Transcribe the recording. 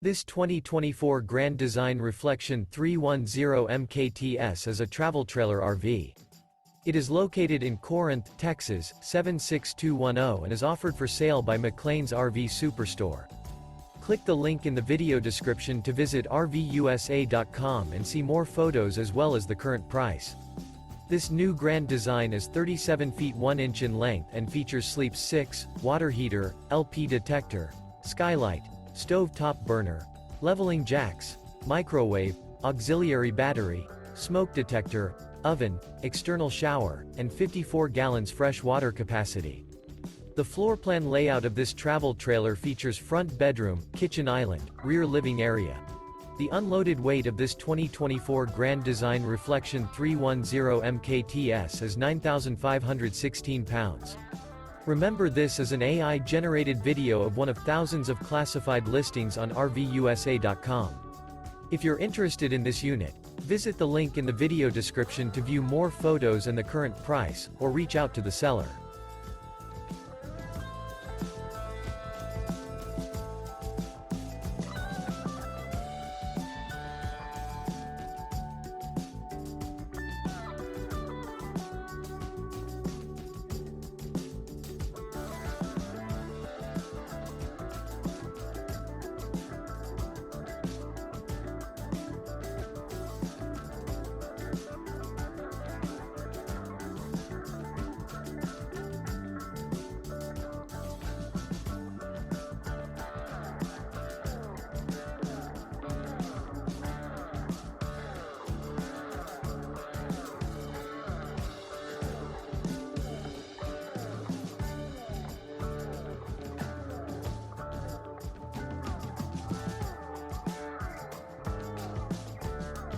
This 2024 Grand Design Reflection 310 MKTS is a travel trailer RV. It is located in Corinth, Texas, 76210 and is offered for sale by McClain's RV Superstore. Click the link in the video description to visit RVUSA.com and see more photos as well as the current price. This new Grand Design is 37 feet 1 inch in length and features sleep 6, water heater, LP detector, skylight, stove top burner, leveling jacks, microwave, auxiliary battery, smoke detector, oven, external shower, and 54 gallons fresh water capacity. The floor plan layout of this travel trailer features front bedroom, kitchen island, rear living area. The unloaded weight of this 2024 Grand Design Reflection 310 MKTS is 9,516 pounds. Remember, this is an AI-generated video of one of thousands of classified listings on RVUSA.com. If you're interested in this unit, visit the link in the video description to view more photos and the current price, or reach out to the seller.